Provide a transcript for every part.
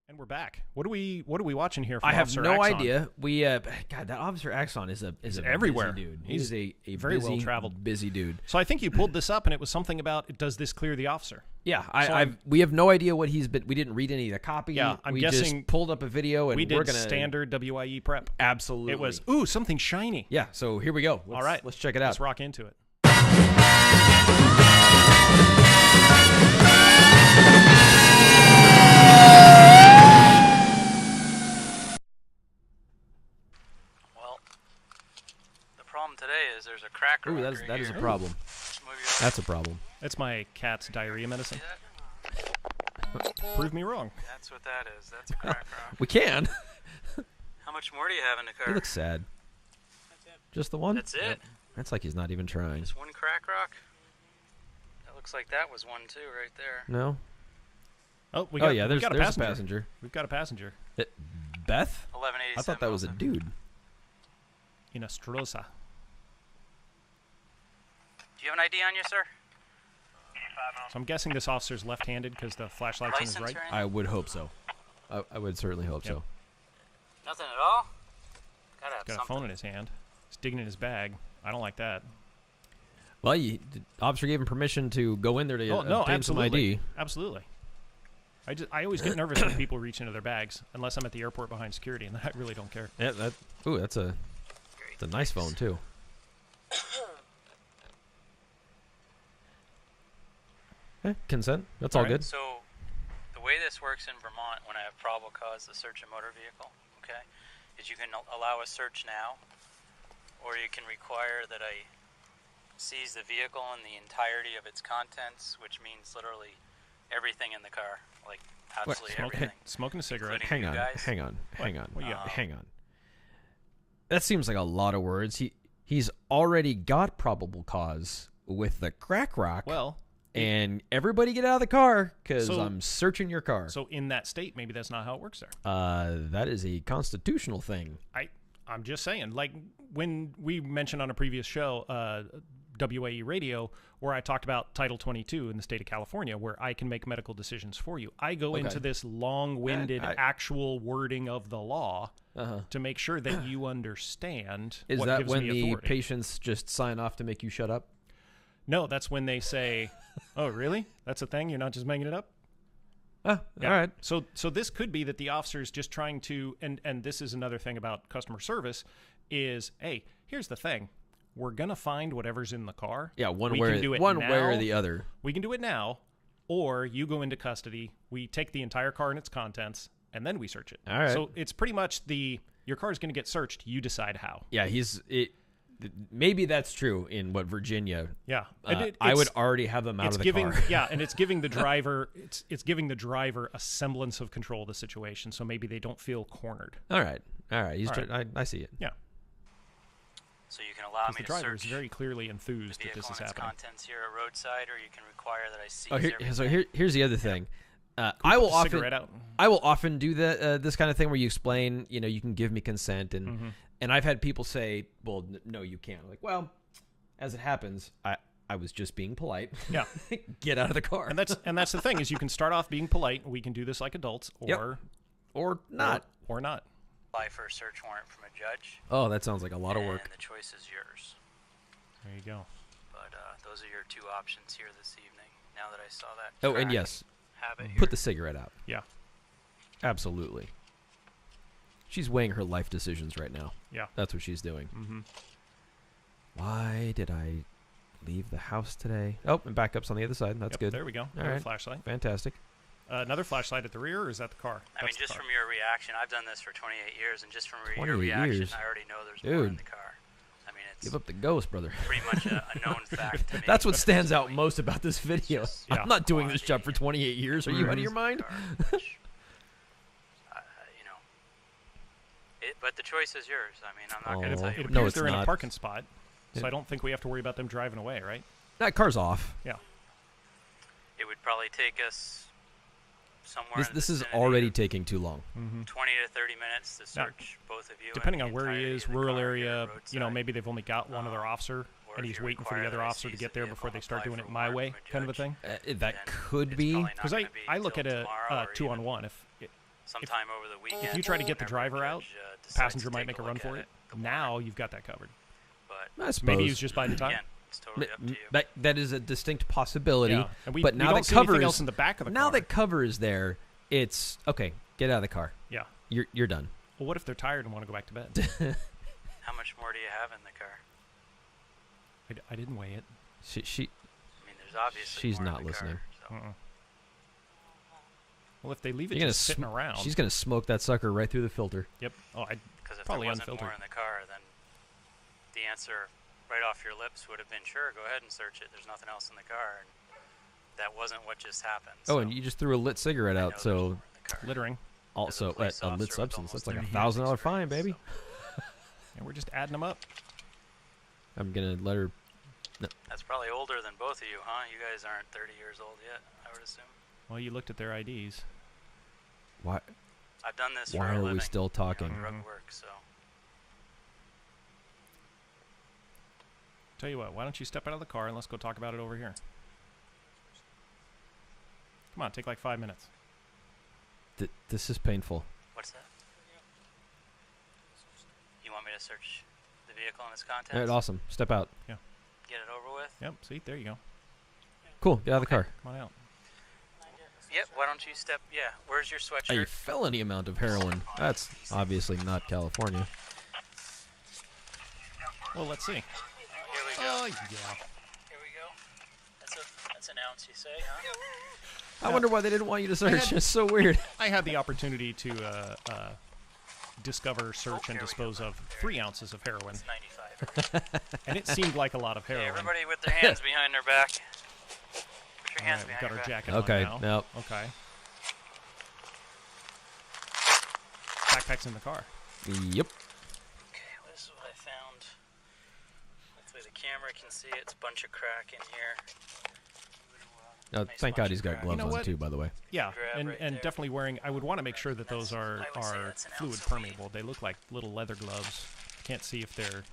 And we're back. What are we watching here? From I have Officer no Axon? idea. We God, that Officer Axon is a everywhere. busy dude. He's a very busy, well-traveled. busy dude. So I think you pulled this up, and it was something about does this clear the officer? Yeah, we have no idea what he's been. We didn't read any of the copy. Yeah, I'm we guessing just pulled up a video and we did we're gonna standard WYE prep. Absolutely, It was something shiny. Yeah, so here we go. All right, let's check it out. Let's rock into it. Today is there's a cracker. Ooh, that is a problem. That's a problem. That's my cat's diarrhea medicine. Prove me wrong. That's what that is. That's a crack rock. We can. How much more do you have in the car? He looks sad. That's it. Just the one? That's it. Yep. That's like he's not even trying. Just one crack rock. That looks like that was one too, right there. No. Oh, there's a a passenger. We've got a passenger. Beth? 1187. I thought that was a dude. In Nostrosa. Do you have an ID on you, sir? So I'm guessing this officer's left-handed because the flashlight's on his right. I would hope so. I would certainly hope so. Nothing at all? Gotta have He's got something. a phone in his hand. He's digging in his bag. I don't like that. Well, the officer gave him permission to go in there to obtain some ID. Absolutely. I always get nervous when people reach into their bags, unless I'm at the airport behind security, and I really don't care. Yeah, that's a nice phone too. Consent. That's all good. So, the way this works in Vermont, when I have probable cause to search a motor vehicle, okay, is you can allow a search now, or you can require that I seize the vehicle and the entirety of its contents, which means literally everything in the car, like absolutely everything. Smoking a cigarette. Hang on. What you got? Hang on. That seems like a lot of words. He's already got probable cause with the crack rock. Well. And everybody get out of the car because I'm searching your car. So in that state, maybe that's not how it works there. That is a constitutional thing. I'm just saying, like when we mentioned on a previous show, WYE Radio, where I talked about Title 22 in the state of California, where I can make medical decisions for you. I go into this long-winded actual wording of the law to make sure that you understand Is what that gives when me the authority. patients just sign off to make you shut up? No, that's when they say, "Oh, really? That's a thing? You're not just making it up?" Yeah. All right. So this could be that the officer is just trying to, and this is another thing about customer service, is, hey, here's the thing. We're going to find whatever's in the car. Yeah, one way or the other. We can do it now, or you go into custody, we take the entire car and its contents, and then we search it. All right. So it's pretty much your car is going to get searched, you decide how. Yeah, maybe that's true in Virginia. Yeah, I would already have them out of the car. Yeah, and it's giving the driver it's giving the driver a semblance of control of the situation, so maybe they don't feel cornered. All right. I see it. Yeah. So you can allow me The to driver is search very clearly enthused the that this vehicle is and its happening. contents here at roadside, or you can require that I seize everything. Here's the other thing. I will often do this kind of thing where you explain, you can give me consent, and I've had people say, well, no, you can't. I'm like, well, as it happens, I was just being polite. Yeah. Get out of the car. And that's the thing is you can start off being polite. We can do this like adults, or not, or not. Apply for a search warrant from a judge. Oh, that sounds like a lot of work. And the choice is yours. There you go. But those are your two options here this evening. Now that I saw that. Oh, and yes, habit put the cigarette out. Yeah. Absolutely. She's weighing her life decisions right now. Yeah. That's what she's doing. Mm-hmm. Why did I leave the house today? Oh, and backups on the other side. That's good. There we go. All Flashlight. Fantastic. Another flashlight at the rear, or is that the car? I mean, just from your reaction, I've done this for 28 years, and just from your 28 reaction, years. I already know there's more in the car. I mean, it's Give up the ghost, brother. pretty much a known fact to me. That's what stands out most about this video. Yeah. I'm not doing this job for 28 years. Are you out of your mind? But the choice is yours. I mean, I'm not going to tell you. It No, appears it's they're in a not. parking spot, so I don't think we have to worry about them driving away, right? That car's off. Yeah. It would probably take us somewhere. This is already taking too long. 20 to 30 minutes to search both of you. Depending and on the where he entirety is, of the rural car here area, at roadside. maybe they've only got one other officer, Or and if he's you waiting for require the other that I officer to seize get the there vehicle before they and start apply doing it for a my warrant way, from a kind of a judge, thing. That then could it's be. probably not Because gonna be I look at until a tomorrow or 2-on-1. even If sometime over the weekend. If you try to get the driver out, passenger might make a run for it. Now you've got that covered. But I suppose. Maybe he's just buying the time. again, it's totally up to you. That is a distinct possibility. Yeah. And but we now don't that see cover anything is else in the back of the now car. that cover is there, it's okay. Get out of the car. Yeah. You're done. Well, what if they're tired and want to go back to bed? How much more do you have in the car? I didn't weigh it. She I mean, there's obviously She's more not in the listening. Car, so. Well, if they leave it You're gonna just sitting around. She's gonna smoke that sucker right through the filter. Yep. Oh, I'd Because if probably there wasn't unfiltered. more in the car, then the answer right off your lips would have been, sure, go ahead and search it. There's nothing else in the car. And that wasn't what just happened. Oh, so and you just threw a lit cigarette I know out, there's so more in the car. littering. also police a lit officer with substance. almost That's like 30 years $1,000 fine, baby. experience, And we're just adding them up. I'm gonna let her. That's probably older than both of you, huh? You guys aren't 30 years old yet, I would assume. Well, you looked at their IDs. Why? I've done this Why for a are living. we still talking? Drug work, so. Tell you what, why don't you step out of the car and let's go talk about it over here. Come on, take like 5 minutes. This is painful. What's that? You want me to search the vehicle and its contents? All right, awesome. Step out. Get it over with? Yep, see, there you go. Cool. Get out of the car. Come on out. Yep, why don't you step... Yeah, where's your A sweatshirt? felony amount of heroin. That's obviously not California. Well, let's see. Here we go. Oh, yeah. Here we go. That's an ounce, you say, huh? I wonder why they didn't want you to search. It's so weird. I had the opportunity to discover, search, and Here we dispose go. of 3 ounces of heroin. It's 95. And it seemed like a lot of Okay, heroin. everybody with their hands behind their back. Put your All hands right, we've behind got your our back. jacket Okay. on now. Nope. Okay. Backpack's in the car. Yep. Okay, well, this is what I found. Hopefully the camera can see it. It's a bunch of crack in here. Oh, Nice thank God bunch he's of got crack. gloves You know on what? too, by the way. Yeah, Grab and, right and there. definitely wearing. I would want to make sure that those That's- are I would say that's an fluid ounce of weed. permeable. They look like little leather gloves. Can't see if they're.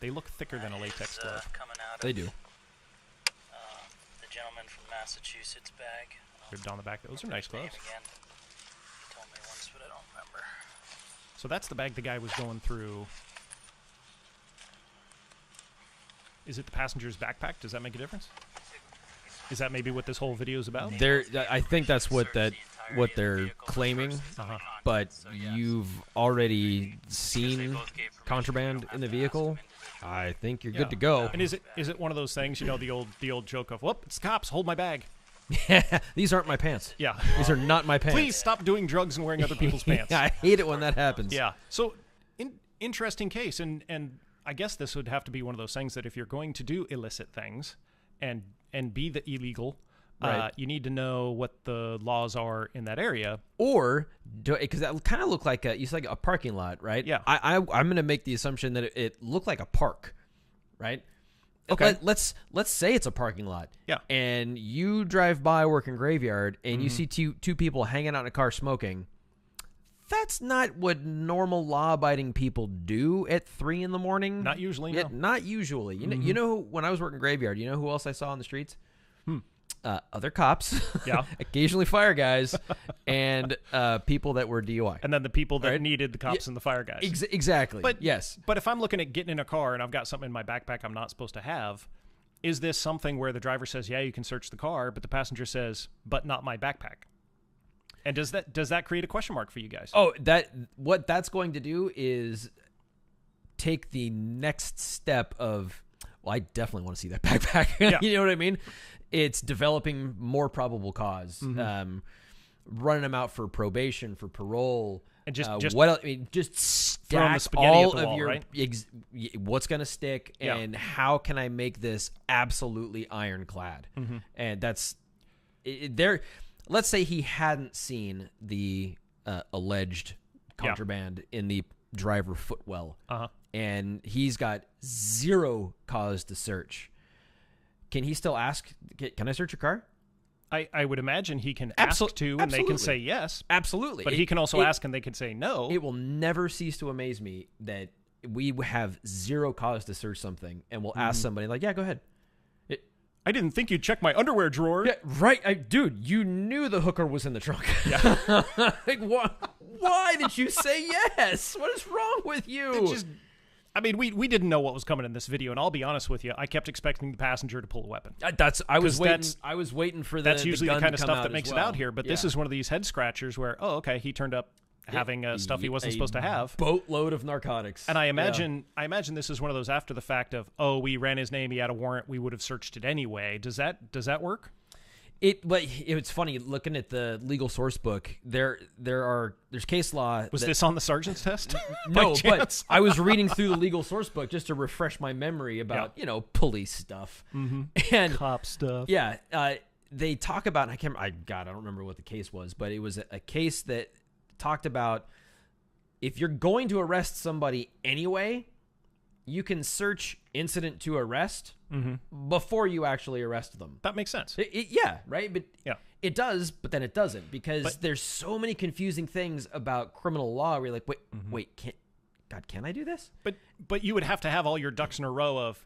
They look thicker than a latex That is, glove. coming out They of, do. the gentleman from Massachusetts bag. They're down the back. Those are nice His name gloves. again. He told me once, but I don't remember. So that's the bag the guy was going through. Is it the passenger's backpack? Does that make a difference? Is that maybe what this whole video is about? I think that's what they're claiming, Uh-huh. but you've already seen contraband in the vehicle. I think you're good to go. And is it one of those things? You know, the old joke of, "Whoop, it's the cops! Hold my bag." Yeah, these aren't my pants. Yeah. These are not my pants. Please stop doing drugs and wearing other people's pants. I hate it when that happens. Yeah. So, interesting case, and I guess this would have to be one of those things that if you're going to do illicit things, and be the illegal, Right. you need to know what the laws are in that area. Or because that kind of looked like you said, like a parking lot, right? Yeah. I'm going to make the assumption that it looked like a park, right? Okay. Let's say it's a parking lot. Yeah. And you drive by working graveyard and you see two people hanging out in a car smoking. That's not what normal law-abiding people do at 3 a.m. Not usually, no. Not usually. You know, when I was working graveyard, you know who else I saw on the streets? Other cops, Yeah. occasionally fire guys, and people that were DUI. And then the people that Right. needed the cops and the fire guys. Exactly. But yes, But if I'm looking at getting in a car and I've got something in my backpack I'm not supposed to have, is this something where the driver says, "Yeah, you can search the car," but the passenger says, "But not my backpack"? And does that create a question mark for you guys? Oh, what that's going to do is take the next step of, well, I definitely want to see that backpack. Yeah. You know what I mean? It's developing more probable cause, running them out for probation, for parole, And just what else? I mean, just throwing the stack spaghetti at all the of wall, your right? what's going to stick, Yeah. and how can I make this absolutely ironclad? And that's there. Let's say he hadn't seen the alleged contraband in the driver footwell, and he's got zero cause to search. Can he still ask, can I search your car? I would imagine he can ask to, and they can say yes. Absolutely. But he can also ask, and they can say no. It will never cease to amaze me that we have zero cause to search something, and we'll ask somebody, like, yeah, go ahead. I didn't think you'd check my underwear drawer. Yeah, right. Dude, you knew the hooker was in the trunk. Yeah. Like, why did you say yes? What is wrong with you? I mean, we didn't know what was coming in this video, and I'll be honest with you, I kept expecting the passenger to pull a weapon. I was waiting for that's usually the kind of stuff that makes it out here. But this is one of these head scratchers where, oh, okay, he turned up having stuff he wasn't supposed to have. Boatload of narcotics. And I imagine this is one of those after the fact of, oh, we ran his name, he had a warrant, we would have searched it anyway. Does that work? It's funny looking at the legal source book. There's case law. Was this on the sergeant's test? No, but I was reading through the legal source book just to refresh my memory about police stuff and cop stuff. Yeah, they talk about. I don't remember what the case was, but it was a case that talked about if you're going to arrest somebody anyway, you can search incident to arrest before you actually arrest them. That makes sense. Yeah, right? But it does, but then it doesn't, because there's so many confusing things about criminal law where you're like, wait, can I do this? But you would have to have all your ducks in a row of,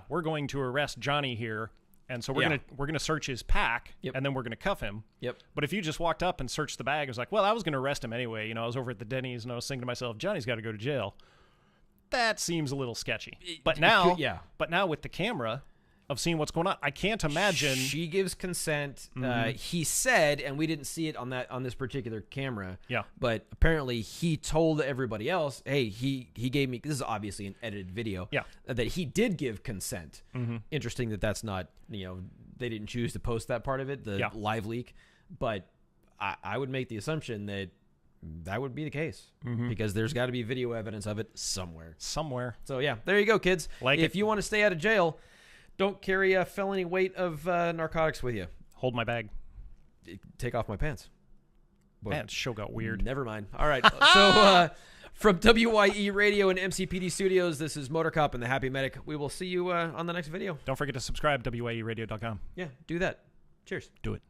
we're going to arrest Johnny here, and so we're gonna search his pack, and then we're gonna cuff him. Yep. But if you just walked up and searched the bag, it was like, well, I was gonna arrest him anyway. I was over at the Denny's and I was thinking to myself, Johnny's got to go to jail. That seems a little sketchy. But now, with the camera of seeing what's going on, I can't imagine. She gives consent. He said, and we didn't see it on this particular camera. Yeah. But apparently, he told everybody else, "Hey, he gave me." This is obviously an edited video. Yeah. That he did give consent. Interesting that's not. They didn't choose to post that part of it, the live leak. But I would make the assumption that would be the case because there's got to be video evidence of it somewhere. So there you go, kids. If you want to stay out of jail, don't carry a felony weight of narcotics with you. Hold my bag. Take off my pants. Man, the show got weird. Never mind. All right. So from WYE Radio and MCPD Studios, this is Motor Cop and the Happy Medic. We will see you on the next video. Don't forget to subscribe, WYEradio.com. Yeah, do that. Cheers. Do it.